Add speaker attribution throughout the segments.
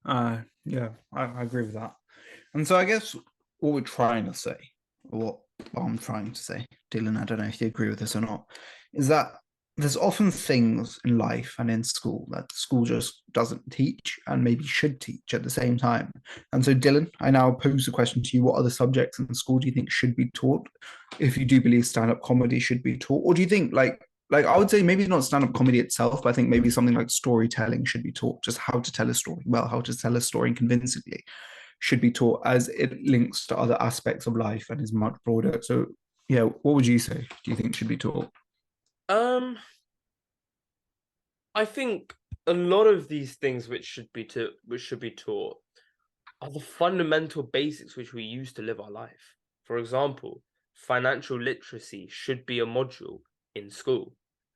Speaker 1: Yeah, I agree with that. And so I guess what we're trying to say, or what I'm trying to say, Dylan, I don't know if you agree with this or not, is that there's often things in life and in school that school just doesn't teach and maybe should teach at the same time. And so, Dylan, I now pose a question to you. What other subjects in school do you think should be taught? If you do believe stand-up comedy should be taught, or do you think like I would say maybe not stand-up comedy itself, but I think maybe something like storytelling should be taught, just how to tell a story well, how to tell a story convincingly should be taught as it links to other aspects of life and is much broader. So, yeah, what would you say? Do you think should be taught?
Speaker 2: Um, I think a lot of these things which should be taught are the fundamental basics which we use to live our life. For example, financial literacy should be a module in school.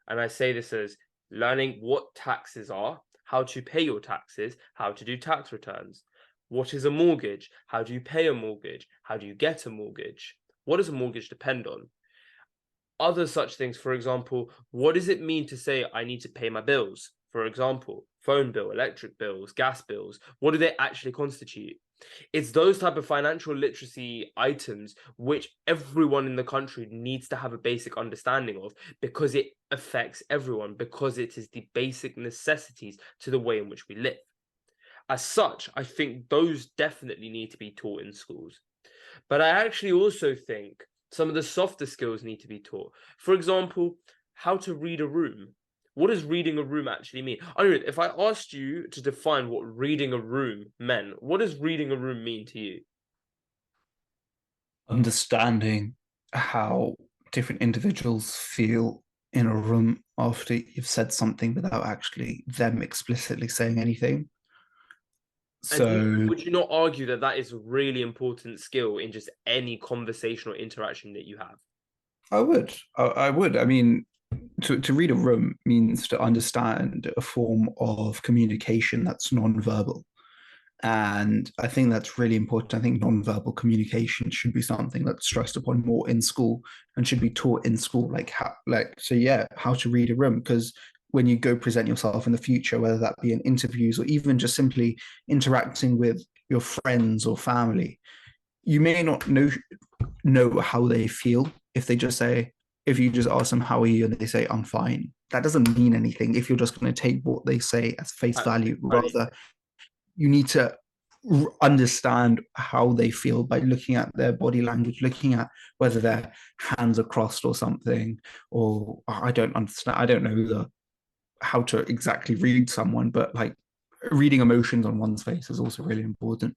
Speaker 2: And I say this as learning what taxes are, how to pay your taxes, how to do tax returns. What is a mortgage? How do you pay a mortgage? How do you get a mortgage? What does a mortgage depend on? Other such things, for example, what does it mean to say I need to pay my bills? For example, phone bill, electric bills, gas bills. What do they actually constitute? It's those type of financial literacy items which everyone in the country needs to have a basic understanding of because it affects everyone, because it is the basic necessities to the way in which we live. As such, I think those definitely need to be taught in schools. But I actually also think some of the softer skills need to be taught. For example, how to read a room. What does reading a room actually mean? Aniruddh, if I asked you to define what reading a room meant, what does reading a room mean to you?
Speaker 1: Understanding how different individuals feel in a room after you've said something without actually them explicitly saying anything.
Speaker 2: And
Speaker 1: So
Speaker 2: would you not argue that that is a really important skill in just any conversational interaction that you have?
Speaker 1: I would. I would. I mean, to read a room means to understand a form of communication that's non-verbal. And I think that's really important. I think non-verbal communication should be something that's stressed upon more in school and should be taught in school. Like how, like so, yeah, how to read a room. Because when you go present yourself in the future, whether that be in interviews or even just simply interacting with your friends or family, you may not know how they feel if they just say if you just ask them how are you and they say I'm fine. That doesn't mean anything if you're just going to take what they say as face
Speaker 2: At face
Speaker 1: value.
Speaker 2: value.
Speaker 1: Rather, you need to understand how they feel by looking at their body language, looking at whether their hands are crossed or something, or I don't understand. I don't know how to exactly read someone, but like reading emotions on one's face is also really important.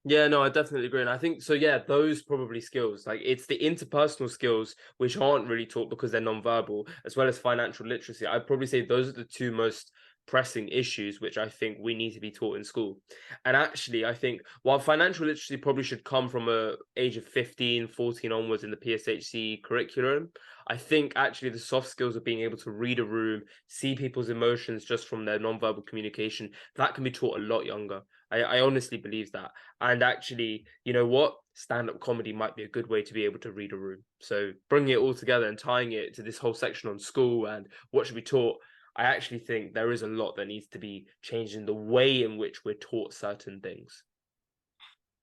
Speaker 2: Yeah, no, I definitely agree. And I think so, yeah, those probably skills. Like it's the interpersonal skills which aren't really taught because they're non-verbal, as well as financial literacy. I'd probably say those are the two most pressing issues which I think we need to be taught in school. And actually, I think while financial literacy probably should come from a age of 15, 14 onwards in the PSHC curriculum, I think actually the soft skills of being able to read a room, see people's emotions just from their non-verbal communication, that can be taught a lot younger. I honestly believe that. And actually, you know what? Stand-up comedy might be a good way to be able to read a room. So bringing it all together and tying it to this whole section on school and what should be taught, I actually think there is a lot that needs to be changed in the way in which we're taught certain things.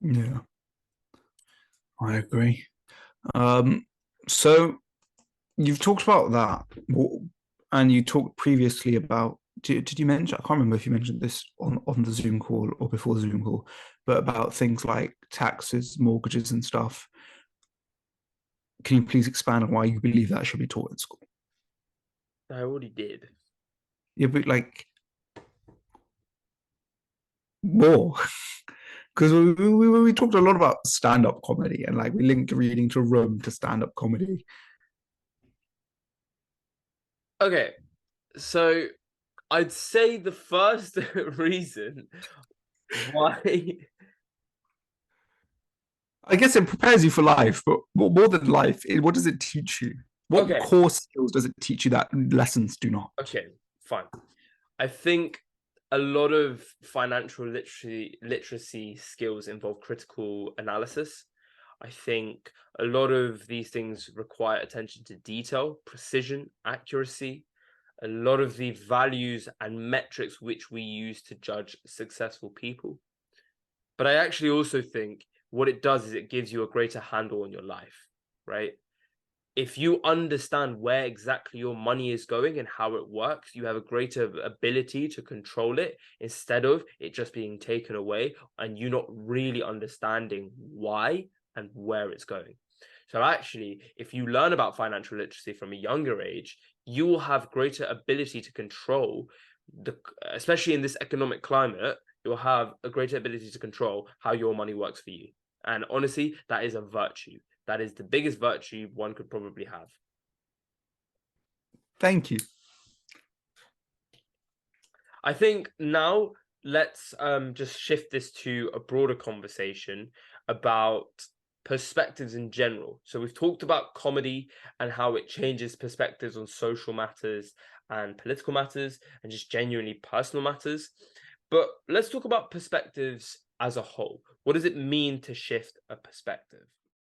Speaker 1: Yeah, I agree. Um, so you've talked about that, and you talked previously about. Did you mention? I can't remember if you mentioned this on the Zoom call or before the Zoom call, but about things like taxes, mortgages, and stuff. Can you please expand on why you believe that should be taught in school?
Speaker 2: I already did.
Speaker 1: Yeah, but like more, because we talked a lot about stand-up comedy and like we linked reading to room to stand-up comedy.
Speaker 2: Okay, so I'd say the first reason why.
Speaker 1: I guess it prepares you for life, but more than life, what does it teach you? What
Speaker 2: Okay,
Speaker 1: core skills does it teach you that lessons do not?
Speaker 2: okay, fine. I think a lot of financial literacy skills involve critical analysis. I think a lot of these things require attention to detail, precision, accuracy. a lot of the values and metrics which we use to judge successful people. But I actually also think what it does is it gives you a greater handle on your life, right? If you understand where exactly your money is going and how it works, you have a greater ability to control it instead of it just being taken away and you not really understanding why and where it's going. So actually, if you learn about financial literacy from a younger age, you will have greater ability to control especially in this economic climate, you'll have a greater ability to control how your money works for you. And honestly, that is a virtue. That is the biggest virtue one could probably have.
Speaker 1: Thank you.
Speaker 2: I think now let's just shift this to a broader conversation about perspectives in general. So we've talked about comedy and how it changes perspectives on social matters and political matters and just genuinely personal matters. But let's talk about perspectives as a whole. What does it mean to shift a perspective?